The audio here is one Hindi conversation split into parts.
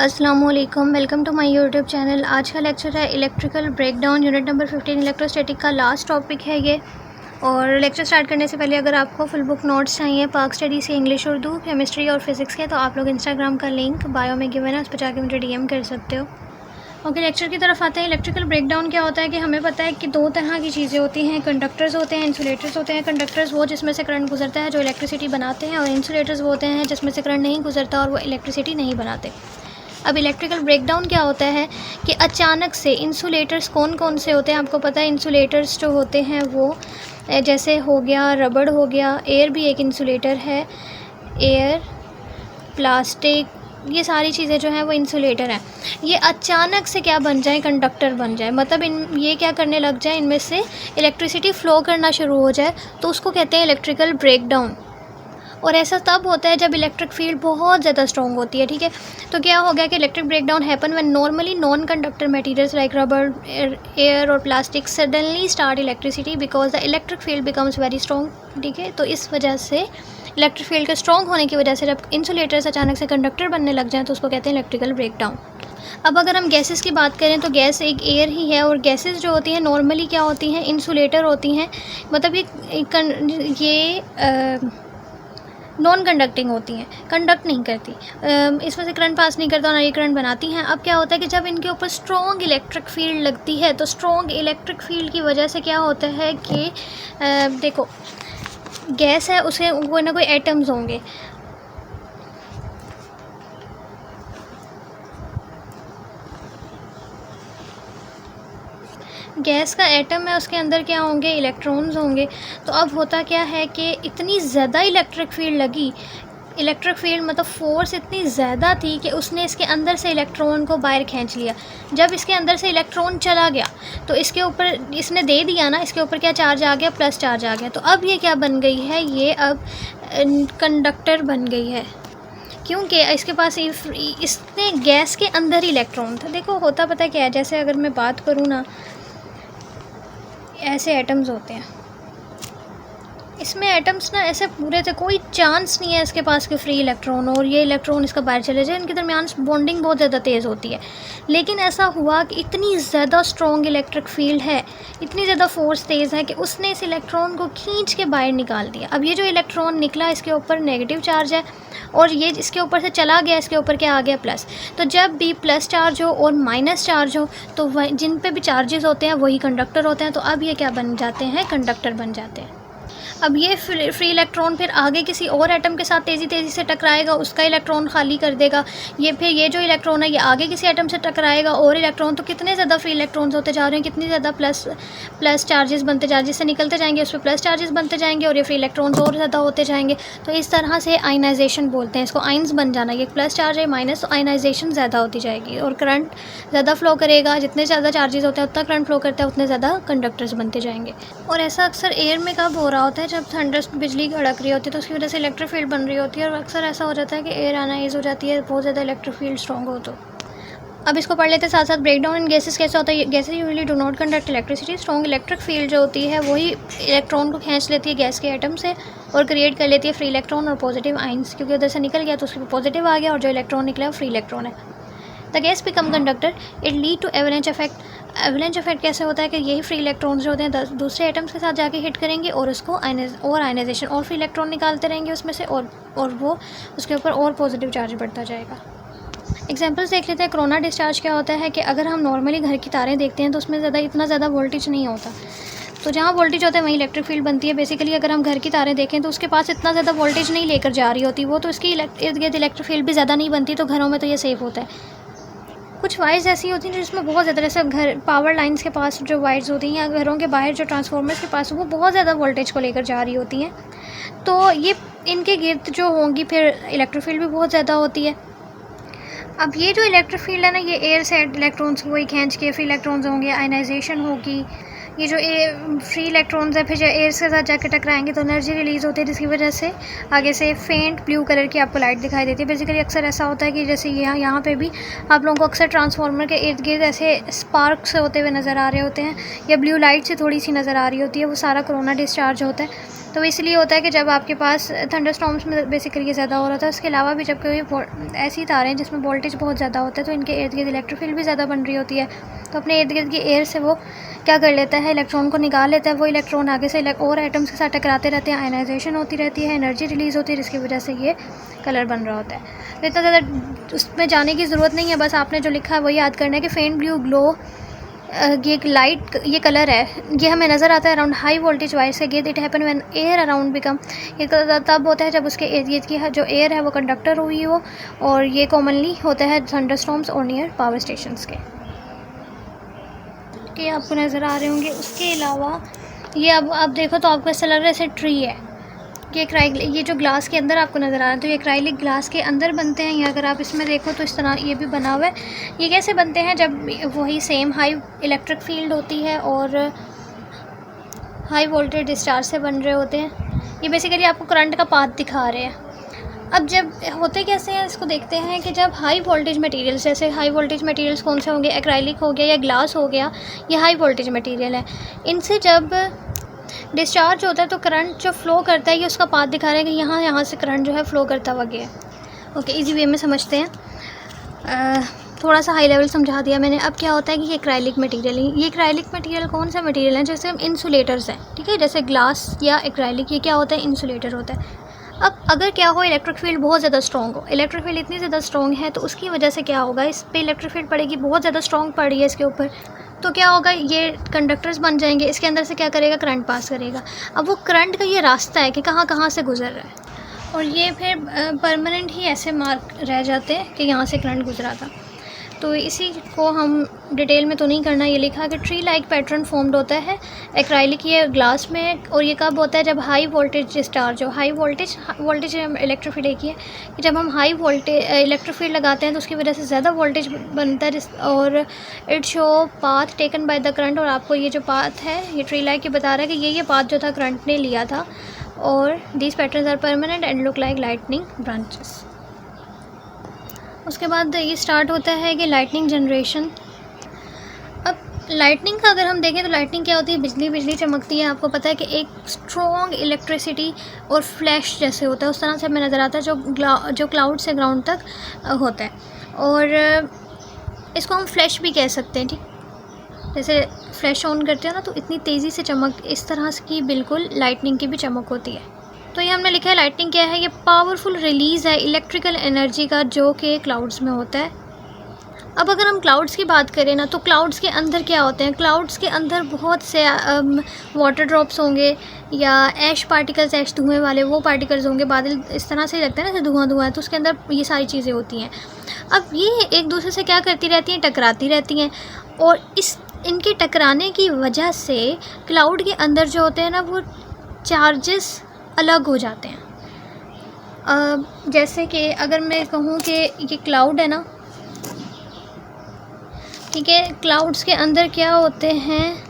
अस्सलामुअलैकुम, welcome to my YouTube channel. आज का लेक्चर है electrical breakdown, unit number 15 electrostatic का लास्ट टॉपिक है ये। और लेक्चर स्टार्ट करने से पहले अगर आपको फुल बुक नोट्स चाहिए पाक स्टडी से इंग्लिश, उर्दू, केमिस्ट्री और फिज़िक्स के, तो आप लोग इंस्टाग्राम का लिंक बायो में गिवन है, उस पर जाके मुझे डीएम कर सकते हो। ओके, लेक्चर की तरफ आते हैं। इलेक्ट्रिकल ब्रेकडाउन क्या होता है कि हमें पता है कि दो तरह की चीज़ें होती हैं, कंडक्टर्स होते हैं, इंसुलेटर्स होते हैं। कंडक्टर्स वो जिसमें से करंट गुजरता है, जो इलेक्ट्रिसिटी बनाते हैं, और इंसुलेटर्स वो होते हैं जिसमें से करंट नहीं गुजरता और वो इलेक्ट्रिसिटी नहीं बनाते। अब इलेक्ट्रिकल ब्रेकडाउन क्या होता है कि अचानक से इंसुलेटर्स कौन कौन से होते हैं, आपको पता है। इंसुलेटर्स जो होते हैं वो जैसे हो गया रबड़, हो गया एयर भी एक इंसुलेटर है, एयर, प्लास्टिक, ये सारी चीज़ें जो हैं वो इंसुलेटर हैं। ये अचानक से क्या बन जाए, कंडक्टर बन जाए, मतलब इन ये क्या करने लग जाए, इनमें से इलेक्ट्रिसिटी फ़्लो करना शुरू हो जाए, तो उसको कहते हैं इलेक्ट्रिकल ब्रेकडाउन। और ऐसा तब होता है जब इलेक्ट्रिक फील्ड बहुत ज़्यादा स्ट्रॉन्ग होती है, ठीक है। तो क्या हो गया कि electric breakdown happen when normally non conductor materials like rubber, air और plastic suddenly start electricity because the electric field becomes very strong, ठीक है। तो इस वजह से इलेक्ट्रिक फील्ड के स्ट्रॉन्ग होने की वजह से जब इंसुलेटर्स अचानक से कंडक्टर बनने लग जाएँ तो उसको कहते हैं इलेक्ट्रिकल ब्रेकडाउन। अब अगर हम गैसेस की बात करें तो गैस एक एयर ही है, और गैसेस जो होती हैं नॉर्मली क्या होती हैं, इंसुलेटर होती हैं, मतलब ये नॉन कंडक्टिंग होती हैं, कंडक्ट नहीं करती, इसमें से करंट पास नहीं करता, ना ये करंट बनाती हैं। अब क्या होता है कि जब इनके ऊपर स्ट्रॉन्ग इलेक्ट्रिक फील्ड लगती है, तो स्ट्रॉन्ग इलेक्ट्रिक फील्ड की वजह से क्या होता है कि देखो गैस है, उसे कोई ना कोई एटम्स होंगे, गैस का एटम है, उसके अंदर क्या होंगे, इलेक्ट्रॉन्स होंगे। तो अब होता क्या है कि इतनी ज़्यादा इलेक्ट्रिक फील्ड लगी, इलेक्ट्रिक फील्ड मतलब फोर्स इतनी ज़्यादा थी कि उसने इसके अंदर से इलेक्ट्रॉन को बाहर खींच लिया। जब इसके अंदर से इलेक्ट्रॉन चला गया तो इसके ऊपर इसने दे दिया ना, इसके ऊपर क्या चार्ज आ गया, प्लस चार्ज आ गया। तो अब ये क्या बन गई है, ये अब कंडक्टर बन गई है, क्योंकि इसके पास इसने गैस के अंदर ही इलेक्ट्रॉन था। देखो होता पता क्या है, जैसे अगर मैं बात करूँ ना, ऐसे एटम्स होते हैं, इसमें एटम्स ना ऐसे पूरे थे, कोई चांस नहीं है इसके पास कि फ्री इलेक्ट्रॉन और ये इलेक्ट्रॉन इसका बाहर चले जाए। इनके दरमियान बॉन्डिंग बहुत ज़्यादा तेज़ होती है। लेकिन ऐसा हुआ कि इतनी ज़्यादा स्ट्रॉन्ग इलेक्ट्रिक फील्ड है, इतनी ज़्यादा फोर्स तेज़ है कि उसने इस इलेक्ट्रॉन को खींच के बाहर निकाल दिया। अब ये जो इलेक्ट्रॉन निकला, इसके ऊपर नेगेटिव चार्ज है, और ये इसके ऊपर से चला गया, इसके ऊपर क्या आ गया, प्लस। तो जब भी प्लस चार्ज हो और माइनस चार्ज हो, तो जिन पे भी चार्जेस होते हैं वही कंडक्टर होते हैं। तो अब ये क्या बन जाते हैं, कंडक्टर बन जाते हैं। अब ये फ्री इलेक्ट्रॉन फिर आगे किसी और एटम के साथ तेज़ी से टकराएगा, उसका इलेक्ट्रॉन खाली कर देगा। ये फिर ये जो इलेक्ट्रॉन है ये आगे किसी एटम से टकराएगा और इलेक्ट्रॉन, तो कितने ज़्यादा फ्री इलेक्ट्रॉन्स होते जा रहे हैं, कितनी ज़्यादा प्लस चार्जेस बनते जा, जिससे निकलते जाएंगे उस पर प्लस चार्जेस बनते जाएंगे, और ये फ्री इलेक्ट्रॉन्स और ज़्यादा होते जाएंगे। तो इस तरह से आयनाइजेशन बोलते हैं इसको, आइंस बन जाना। ये प्लस चार्ज है, माइनस, तो आयनाइजेशन ज़्यादा होती जाएगी और करंट ज़्यादा फ्लो करेगा। जितने ज़्यादा चार्जेस होते हैं उतना करंट फ्लो करता है, उतने ज़्यादा कंडक्टर्स बनते जाएंगे। और ऐसा अक्सर एयर में कब हो रहा होता है, जब थंडर बिजली कड़क रही होती है, तो उसकी वजह से इलेक्ट्रिक फील्ड बन रही होती है। और अक्सर ऐसा हो जाता है कि एयर आनाइज हो जाती है, बहुत ज़्यादा इलेक्ट्रिक फील्ड स्ट्रॉन्ग हो। तो अब इसको पढ़ लेते हैं साथ साथ। ब्रेकडाउन इन गैसेस कैसे होता है। Gases usually do not conduct electricity. Strong electric field जो होती है वही इलेक्ट्रॉन को खींच लेती है गैस के एटम से और क्रिएट कर लेती है फ्री इलेक्ट्रॉन और पॉजिटिव आइंस, क्योंकि उधर से निकल गया तो उसके पॉजिटिव आ गया, और जो इलेक्ट्रॉन निकला वो फ्री इलेक्ट्रॉन है। The gas become conductor, it lead to avalanche effect. Avalanche effect कैसे होता है कि यही फ्री इलेक्ट्रॉन्स जो होते हैं दूसरे एटम्स के साथ जाके हिट करेंगे और उसको आयनाइजेशन और फ्री इलेक्ट्रॉन निकालते रहेंगे उसमें से, और वो उसके ऊपर और पॉजिटिव चार्ज बढ़ता जाएगा। एग्जांपल्स देख लेते हैं। कोरोना डिस्चार्ज क्या होता है कि अगर हम नॉर्मली घर की तारें देखते हैं तो उसमें इतना ज़्यादा वोल्टेज नहीं होता, तो जहाँ वोल्टेज होता है वहीं इलेक्ट्रिक फील्ड बनती है। बेसिकली अगर हम घर की तारें देखें तो उसके पास इतना ज़्यादा वोल्टेज नहीं लेकर जा रही होती वो, तो इसकी इर्द गिर्द इलेक्ट्रिक फील्ड भी ज़्यादा नहीं बनती, तो घरों में तो ये सेफ़ होता है। कुछ वायर्स ऐसी होती हैं जिसमें बहुत ज़्यादा, जैसे घर पावर लाइंस के पास जो वायर्स होती हैं या घरों के बाहर जो ट्रांसफार्मर्स के पास, वो बहुत ज़्यादा वोल्टेज को लेकर जा रही होती हैं, तो ये इनके गिर्द जो होंगी फिर इलेक्ट्रिक फील्ड भी बहुत ज़्यादा होती है। अब ये जो इलेक्ट्रिक फील्ड है ना, ये एयर से इलेक्ट्रॉन्स वही खींच के फ्री इलेक्ट्रॉन्स होंगे, आयनाइजेशन होगी। ये जो फ्री इलेक्ट्रॉन्स है फिर जो एयर के साथ जाकर टकराएंगे तो एनर्जी रिलीज़ होती है, जिसकी वजह से आगे से फेंट ब्लू कलर की आपको लाइट दिखाई देती है। बेसिकली अक्सर ऐसा होता है कि जैसे यहाँ पे भी आप लोगों को अक्सर ट्रांसफार्मर के इर्द गिर्द ऐसे स्पार्क्स होते हुए नज़र आ रहे होते हैं, या ब्लू लाइट से थोड़ी सी नज़र आ रही होती है, वो सारा कोरोना डिस्चार्ज होता है। तो इसलिए होता है कि जब आपके पास थंडरस्टॉर्म्स में बेसिकली ये ज़्यादा हो रहा था। उसके अलावा भी जब कोई ऐसी तारें हैं जिसमें वोल्टेज बहुत ज़्यादा होता है तो इनके इर्द गिर्द इलेक्ट्रिक फील्ड भी ज़्यादा बन रही होती है, तो अपने इर्द गिर्द की एयर से वो क्या कर लेता है, इलेक्ट्रॉन को निकाल लेता है। वो इलेक्ट्रॉन आगे से और एटम्स के साथ टकराते रहते हैं, आयनाइजेशन होती रहती है, एनर्जी रिलीज़ होती है, जिसकी वजह से ये कलर बन रहा होता है। तो इतना ज़्यादा उसमें जाने की ज़रूरत नहीं है, बस आपने जो लिखा है वो याद करना है कि फेंट ब्लू ग्लो ये एक लाइट ये कलर है, ये हमें नज़र आता है अराउंड हाई वोल्टेज वायर से गिर्द। It happen when air around become, ये तब होता है जब उसके इर्द गिर्द की जो एयर है वो कंडक्टर हुई हो, और ये कॉमनली होता है थंडरस्टॉर्म्स और नियर पावर स्टेशंस के आपको नज़र आ रहे होंगे। उसके अलावा ये अब आप देखो तो आपको ऐसा लग रहा है जैसे ट्री है। ये जो ग्लास के अंदर आपको नज़र आ रहा है तो ये एक्राइलिक ग्लास के अंदर बनते हैं। ये अगर आप इसमें देखो तो इस तरह ये भी बना हुआ है। ये कैसे बनते हैं, जब वही सेम हाई इलेक्ट्रिक फील्ड होती है और हाई वोल्टेज डिस्चार्ज से बन रहे होते हैं। ये बेसिकली आपको करंट का पाथ दिखा रहे हैं। अब जब होते कैसे हैं इसको देखते हैं कि जब हाई वोल्टेज मटेरियल्स, जैसे हाई वोल्टेज मटेरियल्स कौन से होंगे, एक्राइलिक हो गया या ग्लास हो गया, ये हाई वोल्टेज मटेरियल है। इनसे जब डिस्चार्ज होता है तो करंट जो फ़्लो करता है ये उसका पाथ दिखा रहा है कि यहाँ से करंट जो है फ़्लो करता हुआ गया है। ओके, इजी वे में समझते हैं। थोड़ा सा हाई लेवल समझा दिया मैंने। अब क्या होता है कि ये एक्राइलिक मटेरियल है। ये एक्राइलिक मटेरियल कौन सा मटेरियल है, जैसे हम इंसुलेटर्स हैं, ठीक है, जैसे ग्लास या एक्राइलिक, ये क्या होता है, इंसुलेटर होता है। अब अगर क्या हो, इलेक्ट्रिक फील्ड बहुत ज़्यादा स्ट्रॉन्ग हो, इलेक्ट्रिक फील्ड इतनी ज़्यादा स्ट्रॉन्ग है तो उसकी वजह से क्या होगा, इस पर इलेक्ट्रिक फील्ड पड़ेगी, बहुत ज़्यादा स्ट्रॉन्ग पड़ रही है इसके ऊपर, तो क्या होगा, ये कंडक्टर्स बन जाएंगे, इसके अंदर से क्या करेगा, करंट पास करेगा। अब वो करंट का ये रास्ता है कि कहाँ कहाँ से गुजर रहा है, और ये फिर परमानेंट ही ऐसे मार्क रह जाते हैं कि यहाँ से करंट गुजरा था। तो इसी को हम डिटेल में तो नहीं करना। ये लिखा कि ट्री लाइक पैटर्न फॉर्म्ड होता है एक्राइलिक ये ग्लास में, और ये कब होता है, जब हाई वोल्टेज डिस्चार्ज हो। हाई वोल्टेज इलेक्ट्रिक फील्ड एक ही है कि जब हम हाई वोल्टेज इलेक्ट्रिक फील्ड लगाते हैं तो उसकी वजह से ज़्यादा वोल्टेज बनता है, और it show path taken by the current. और आपको ये जो पाथ है ये ट्री लाइक ये बता रहा है कि ये पाथ जो था करंट ने लिया था, और these patterns are permanent and look like lightning branches. उसके बाद ये स्टार्ट होता है कि लाइटनिंग जनरेशन। अब लाइटनिंग का अगर हम देखें तो लाइटनिंग क्या होती है, बिजली चमकती है। आपको पता है कि एक स्ट्रॉन्ग इलेक्ट्रिसिटी और फ्लैश जैसे होता है, उस तरह से हमें नज़र आता है जो क्लाउड से ग्राउंड तक होता है। और इसको हम फ्लैश भी कह सकते हैं, ठीक, जैसे फ्लैश ऑन करते हैं ना तो इतनी तेज़ी से चमक, इस तरह की बिल्कुल लाइटनिंग की भी चमक होती है। तो ये हमने लिखा है लाइटनिंग क्या है, ये पावरफुल रिलीज़ है इलेक्ट्रिकल एनर्जी का जो कि क्लाउड्स में होता है। अब अगर हम क्लाउड्स की बात करें ना तो क्लाउड्स के अंदर क्या होते हैं, क्लाउड्स के अंदर बहुत से वाटर ड्रॉप्स होंगे या ऐश पार्टिकल्स, ऐश धुएँ वाले वो पार्टिकल्स होंगे। बादल इस तरह से लगता है ना, धुआं है, तो उसके अंदर ये सारी चीज़ें होती हैं। अब ये एक दूसरे से क्या करती रहती हैं, टकराती रहती हैं, और इनके टकराने की वजह से क्लाउड के अंदर जो होते हैं ना वो चार्जेस अलग हो जाते हैं। जैसे कि अगर मैं कहूँ कि ये क्लाउड है ना, ठीक है, क्लाउड्स के अंदर क्या होते हैं,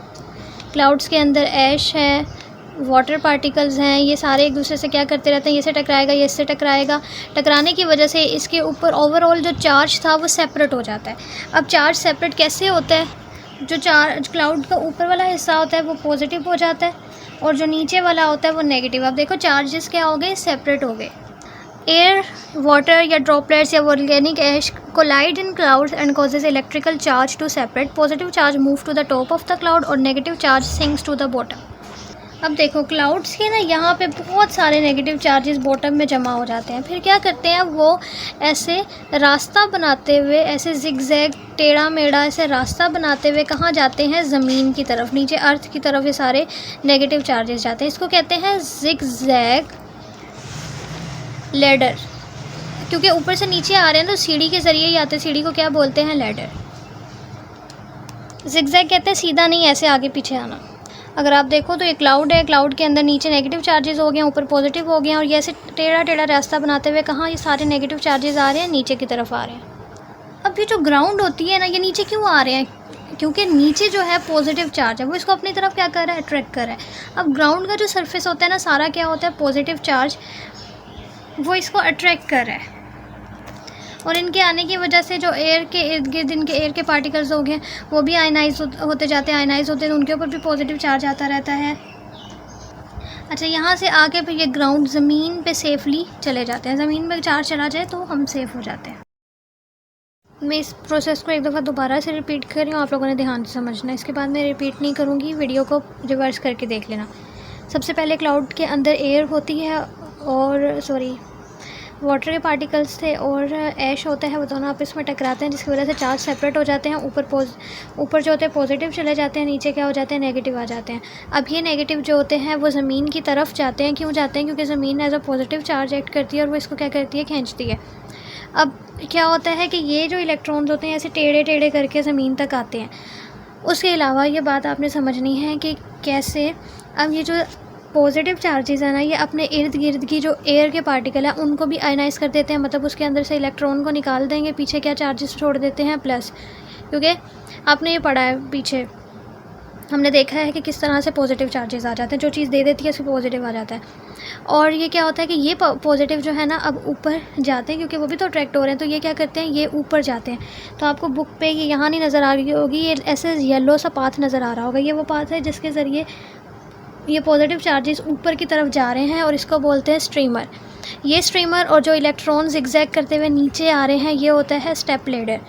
क्लाउड्स के अंदर ऐश है, वाटर पार्टिकल्स हैं, ये सारे एक दूसरे से क्या करते रहते हैं, ये से टकराएगा, ये इससे टकराएगा। टकराने की वजह से इसके ऊपर ओवरऑल जो चार्ज था वो सेपरेट हो जाता है। अब चार्ज सेपरेट कैसे होता है, जो चार्ज क्लाउड का ऊपर वाला हिस्सा होता है वो पॉजिटिव हो जाता है, और जो नीचे वाला होता है वो नेगेटिव। अब देखो चार्जेस क्या हो गए, सेपरेट हो गए। एयर, वाटर या ड्रॉपलेट्स या volcanic ash collide in clouds and causes electrical charge to separate. Positive charge move to the top of the cloud और negative charge sinks to the bottom. अब देखो क्लाउड्स के ना यहाँ पे बहुत सारे नेगेटिव चार्जेस बॉटम में जमा हो जाते हैं। फिर क्या करते हैं, वो ऐसे रास्ता बनाते हुए, ऐसे जिगजैग टेढ़ा मेढ़ा ऐसे रास्ता बनाते हुए कहाँ जाते हैं, ज़मीन की तरफ, नीचे अर्थ की तरफ ये सारे नेगेटिव चार्जेस जाते हैं। इसको कहते हैं जिगजैग लैडर, क्योंकि ऊपर से नीचे आ रहे हैं तो सीढ़ी के ज़रिए ही आते हैं। सीढ़ी को क्या बोलते हैं, लैडर। जिगजैग कहते हैं सीधा नहीं, ऐसे आगे पीछे आना। अगर आप देखो तो ये क्लाउड है, क्लाउड के अंदर नीचे नेगेटिव चार्जेस हो गए हैं, ऊपर पॉजिटिव हो गए हैं, और ये ऐसे टेढ़ा टेढ़ा रास्ता बनाते हुए कहाँ ये सारे नेगेटिव चार्जेस आ रहे हैं, नीचे की तरफ आ रहे हैं। अब ये जो ग्राउंड होती है ना, ये नीचे क्यों आ रहे हैं, क्योंकि नीचे जो है पॉजिटिव चार्ज है वो इसको अपनी तरफ क्या कर रहा है, अट्रैक्ट कर रहा है। अब ग्राउंड का जो सरफेस होता है ना, सारा क्या होता है, पॉजिटिव चार्ज, वो इसको अट्रैक्ट कर रहा है, और इनके आने की वजह से जो एयर के इर्द गिर्द इनके एयर के पार्टिकल्स हो गए वो भी आयनाइज होते जाते हैं। आयनाइज होते हैं तो उनके ऊपर भी पॉजिटिव चार्ज आता रहता है। अच्छा, यहाँ से आके फिर ये ग्राउंड ज़मीन पे सेफली चले जाते हैं। ज़मीन में चार्ज चला जाए तो हम सेफ़ हो जाते हैं। मैं इस प्रोसेस को एक दफ़ा दोबारा से रिपीट कर रही हूँ, आप लोगों ने ध्यान से समझना। इसके बाद मैं रिपीट नहीं करूँगी, वीडियो को रिवर्स करके देख लेना। सबसे पहले क्लाउड के अंदर एयर होती है और वाटर के पार्टिकल्स थे और ऐश होता है, वो दोनों आपस में टकराते हैं जिसकी वजह से चार्ज सेपरेट हो जाते हैं। ऊपर जो होते हैं पॉजिटिव चले जाते हैं, नीचे क्या हो जाते हैं, नेगेटिव आ जाते हैं। अब ये नेगेटिव जो होते हैं वो ज़मीन की तरफ जाते हैं। क्यों जाते हैं? क्योंकि ज़मीन as a positive charge act करती है और वो इसको क्या करती है, खींचती है। अब क्या होता है कि ये जो इलेक्ट्रॉन्स होते हैं ऐसे टेढ़े टेढ़े करके ज़मीन तक आते हैं। उसके अलावा ये बात आपने समझनी है कि कैसे अब ये जो पॉजिटिव चार्जेस है ना, ये अपने इर्द गिर्द की जो एयर के पार्टिकल है उनको भी आयनाइज कर देते हैं, मतलब उसके अंदर से इलेक्ट्रॉन को निकाल देंगे, पीछे क्या चार्जेस छोड़ देते हैं, प्लस। क्योंकि आपने ये पढ़ा है, पीछे हमने देखा है कि किस तरह से पॉजिटिव चार्जेस आ जाते हैं, जो चीज़ दे देती है उसको पॉजिटिव आ जाता है। और ये क्या होता है कि ये पॉजिटिव जो है ना अब ऊपर जाते हैं, क्योंकि वो भी तो अट्रैक्ट हो रहे हैं, तो ये क्या करते हैं, ये ऊपर जाते हैं। तो आपको बुक पे ये यहाँ नहीं नज़र आ रही होगी, ये ऐसे येलो सा पाथ नज़र आ रहा होगा, ये वो पाथ है जिसके ज़रिए ये पॉजिटिव चार्जेस ऊपर की तरफ जा रहे हैं और इसको बोलते हैं स्ट्रीमर। ये स्ट्रीमर और जो इलेक्ट्रॉन ज़िगज़ैग करते हुए नीचे आ रहे हैं, ये होता है स्टेप लैडर।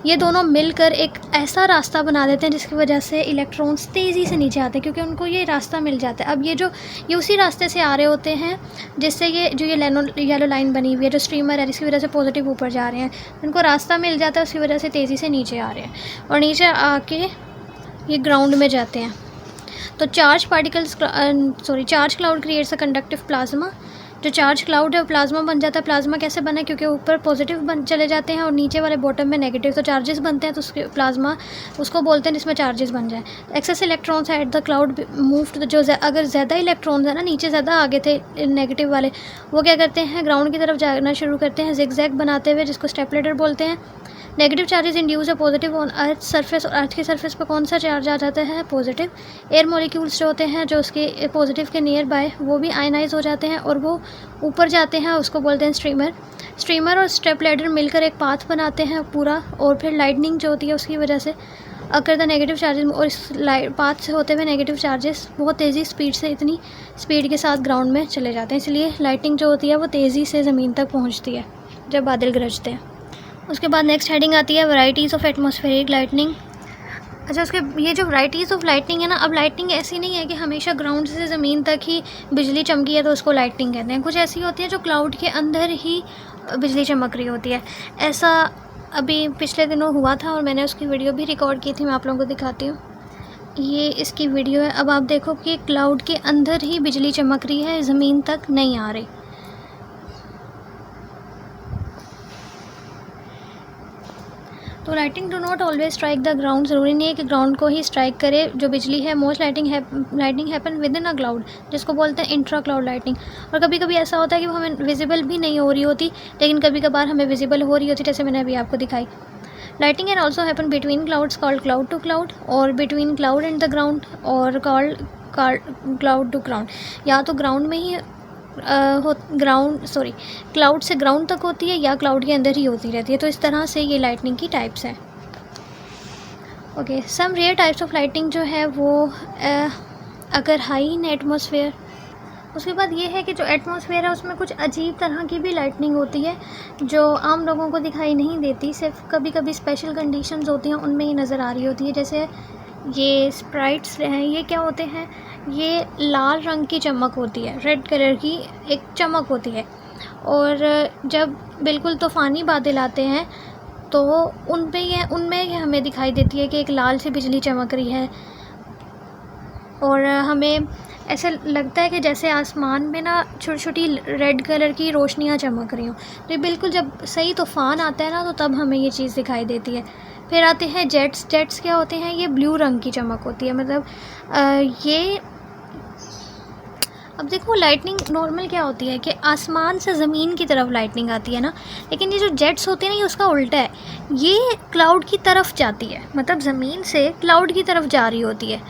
ये दोनों मिलकर एक ऐसा रास्ता बना देते हैं जिसकी वजह से इलेक्ट्रॉन्स तेज़ी से नीचे आते हैं, क्योंकि उनको ये रास्ता मिल जाता है। अब ये उसी रास्ते से आ रहे होते हैं जिससे ये येलो लाइन बनी हुई है, जो स्ट्रीमर है, जिसकी वजह से पॉजिटिव ऊपर जा रहे हैं, उनको रास्ता मिल जाता है, उसकी वजह से तेज़ी से नीचे आ रहे हैं और नीचे आके ये ग्राउंड में जाते हैं। तो charge cloud creates a conductive plasma. जो चार्ज क्लाउड है वो प्लाज्मा बन जाता है। प्लाज्मा कैसे बना? क्योंकि ऊपर पॉजिटिव चले जाते हैं और नीचे वाले बॉटम में नेगेटिव, तो चार्जेस बनते हैं, तो उसके प्लाज्मा उसको बोलते हैं जिसमें चार्जेस बन जाए। Excess electrons at the cloud moved, जो अगर ज़्यादा इलेक्ट्रॉन्स है ना, नीचे ज़्यादा आगे थे नेगेटिव वाले, वो क्या करते हैं, ग्राउंड की तरफ जाना शुरू करते हैं ज़िगज़ैग बनाते हुए, जिसको स्टेप लैडर बोलते हैं। नेगेटिव चार्जेस इंड्यूस है पॉजिटिव ऑन अर्थ सरफेस, और अर्थ के सरफेस पर कौन सा चार्ज आ जाता है, पॉजिटिव। एयर मॉलिक्यूल्स जो होते हैं जो उसके पॉजिटिव के नियर बाय, वो भी आयनाइज हो जाते हैं और वो ऊपर जाते हैं, उसको बोलते हैं स्ट्रीमर और स्टेप लैडर मिलकर एक पाथ बनाते हैं पूरा, और फिर लाइटनिंग जो होती है उसकी वजह से अगर द नेगेटिव चार्जेस, और इस पाथ से होते हुए नेगेटिव चार्जेस बहुत तेज़ी स्पीड से, इतनी स्पीड के साथ ग्राउंड में चले जाते हैं, इसलिए लाइटनिंग जो होती है वो तेज़ी से ज़मीन तक पहुँचती है जब बादल गरजते हैं। उसके बाद नेक्स्ट हेडिंग आती है वैरायटीज़ ऑफ एटमॉस्फेरिक लाइटनिंग। अच्छा, उसके ये जो वैरायटीज़ ऑफ लाइटनिंग है ना, अब लाइटनिंग ऐसी नहीं है कि हमेशा ग्राउंड से ज़मीन तक ही बिजली चमकी है तो उसको लाइटनिंग कहते हैं। कुछ ऐसी होती है जो क्लाउड के अंदर ही बिजली चमक रही होती है। ऐसा अभी पिछले दिनों हुआ था और मैंने उसकी वीडियो भी रिकॉर्ड की थी, मैं आप लोगों को दिखाती हूँ। ये इसकी वीडियो है। अब आप देखो कि क्लाउड के अंदर ही बिजली चमक रही है, ज़मीन तक नहीं आ रही। तो lighting do not always strike the ground, ज़रूरी नहीं है कि ग्राउंड को ही स्ट्राइक करे जो बिजली है। Most lighting happen with in a cloud, जिसको बोलते हैं इंट्रा क्लाउड लाइटिंग। और कभी कभी ऐसा होता है कि वो हमें विजिबल भी नहीं हो रही होती, लेकिन कभी कभार हमें विजिबल हो रही होती, जैसे मैंने अभी आपको दिखाई। Lightning can also happen between clouds called cloud to cloud, और between cloud and the ground, और कॉल्ड क्लाउड टू ग्राउंड। या तो ग्राउंड में ही क्लाउड से ग्राउंड तक होती है या क्लाउड के अंदर ही होती रहती है। तो इस तरह से ये लाइटनिंग की टाइप्स हैं। Okay, some rare types of lightning जो है वो अगर हाई इन एटमॉस्फेयर। उसके बाद ये है कि जो एटमॉस्फेयर है उसमें कुछ अजीब तरह की भी लाइटनिंग होती है जो आम लोगों को दिखाई नहीं देती, सिर्फ कभी कभी स्पेशल कंडीशंस होती हैं उनमें ही नज़र आ रही होती है। जैसे ये स्प्राइट्स हैं, ये क्या होते हैं, ये लाल रंग की चमक होती है, रेड कलर की एक चमक होती है, और जब बिल्कुल तूफ़ानी बादल आते हैं तो उनमें ये हमें दिखाई देती है कि एक लाल सी बिजली चमक रही है, और हमें ऐसा लगता है कि जैसे आसमान में ना छोटी छोटी रेड कलर की रोशनियाँ चमक रही हों। तो ये बिल्कुल जब सही तूफ़ान आता है ना, तो तब हमें ये चीज़ दिखाई देती है। फिर आते हैं जेट्स क्या होते हैं, ये ब्लू रंग की चमक होती है, मतलब ये। अब देखो लाइटनिंग नॉर्मल क्या होती है कि आसमान से ज़मीन की तरफ लाइटनिंग आती है ना, लेकिन ये जो जेट्स होती है ना, ये उसका उल्टा है, ये क्लाउड की तरफ जाती है, मतलब ज़मीन से क्लाउड की तरफ जा रही होती है।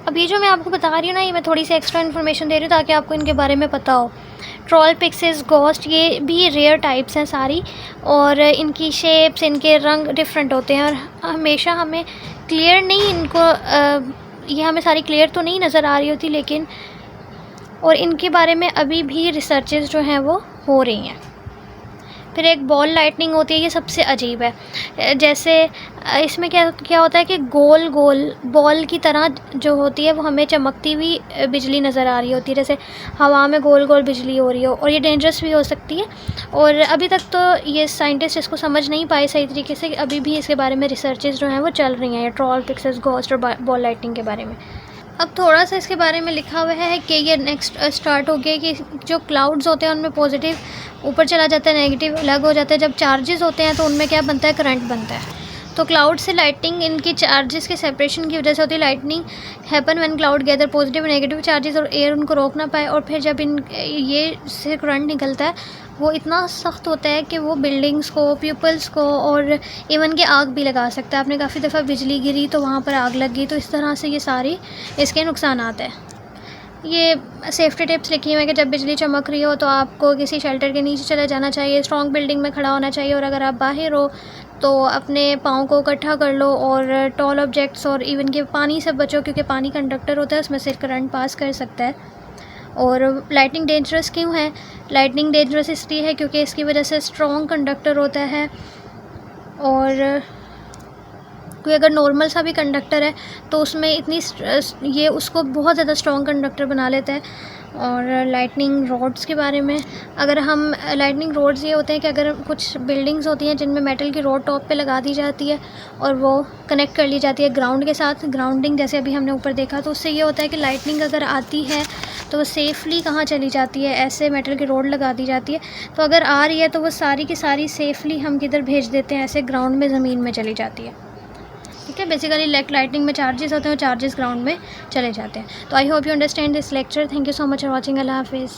अब ये जो मैं आपको बता रही हूँ ना, ये मैं थोड़ी सी एक्स्ट्रा इन्फॉर्मेशन दे रही हूँ ताकि आपको इनके बारे में पता हो। ट्रॉल, पिक्सेस, घोस्ट, ये भी रेयर टाइप्स हैं सारी, और इनकी शेप्स, इनके रंग डिफरेंट होते हैं, और हमेशा हमें क्लियर नहीं, ये हमें सारी क्लियर तो नहीं नज़र आ रही होती, लेकिन और इनके बारे में अभी भी रिसर्चेस जो हैं वो हो रही हैं। फिर एक बॉल लाइटनिंग होती है, ये सबसे अजीब है। जैसे इसमें क्या क्या होता है कि गोल गोल बॉल की तरह जो होती है वो हमें चमकती हुई बिजली नज़र आ रही होती है, जैसे हवा में गोल गोल बिजली हो रही हो, और ये डेंजरस भी हो सकती है। और अभी तक तो ये साइंटिस्ट इसको समझ नहीं पाए सही तरीके से, अभी भी इसके बारे में रिसर्चेज जो हैं वो चल रही हैं, ट्रॉल पिक्सेस घोस्ट और बॉल लाइटनिंग के बारे में। अब थोड़ा सा इसके बारे में लिखा हुआ है कि ये नेक्स्ट स्टार्ट हो गया कि जो क्लाउड्स होते हैं उनमें पॉजिटिव ऊपर चला जाता है, नेगेटिव अलग हो जाता है। जब चार्जेस होते हैं तो उनमें क्या बनता है, करंट बनता है। तो क्लाउड से लाइटनिंग इनकी चार्जेस के सेपरेशन की वजह से होती है। Lightning happen when cloud gather positive negative charges और एयर उनको रोक ना पाए, और फिर जब ये से करंट निकलता है वो इतना सख्त होता है कि वो बिल्डिंग्स को, पीपल्स को और इवन के आग भी लगा सकता है। आपने काफ़ी दफ़ा बिजली गिरी तो वहाँ पर आग लग गई, तो इस तरह से ये सारी इसके नुकसानात हैं। ये सेफ्टी टिप्स लिखी हुई है कि जब बिजली चमक रही हो तो आपको किसी शेल्टर के नीचे चले जाना चाहिए, स्ट्रॉन्ग बिल्डिंग में खड़ा होना चाहिए, और अगर आप बाहर हो तो अपने पाँव को इकट्ठा कर लो और टॉल ऑब्जेक्ट्स और इवन के पानी से बचो, क्योंकि पानी कंडक्टर होता है, उसमें से करंट पास कर सकता है। और लाइटनिंग डेंजरस क्यों है? लाइटनिंग डेंजरस इसलिए है क्योंकि इसकी वजह से स्ट्रॉन्ग कंडक्टर होता है, और कोई अगर नॉर्मल सा भी कंडक्टर है तो उसमें ये उसको बहुत ज़्यादा स्ट्रॉन्ग कंडक्टर बना लेता है। और लाइटनिंग रॉड्स के बारे में, अगर हम लाइटनिंग रॉड्स ये होते हैं कि अगर कुछ बिल्डिंग्स होती हैं जिनमें मेटल की रॉड टॉप पे लगा दी जाती है और वो कनेक्ट कर ली जाती है ग्राउंड के साथ, ग्राउंडिंग जैसे अभी हमने ऊपर देखा, तो उससे ये होता है कि लाइटनिंग अगर आती है तो वो सेफ़ली कहाँ चली जाती है, ऐसे मेटल की रॉड लगा दी जाती है, तो अगर आ रही है तो वो सारी की सारी सेफ़ली हम किधर भेज देते हैं, ऐसे ग्राउंड में ज़मीन में चली जाती है। ठीक है, बेसिकली लाइटनिंग में चार्जेस होते हैं, वो चार्जेस ग्राउंड में चले जाते हैं। तो I hope you understand this lecture. Thank you so much for watching. अल्लाह हाफिज़।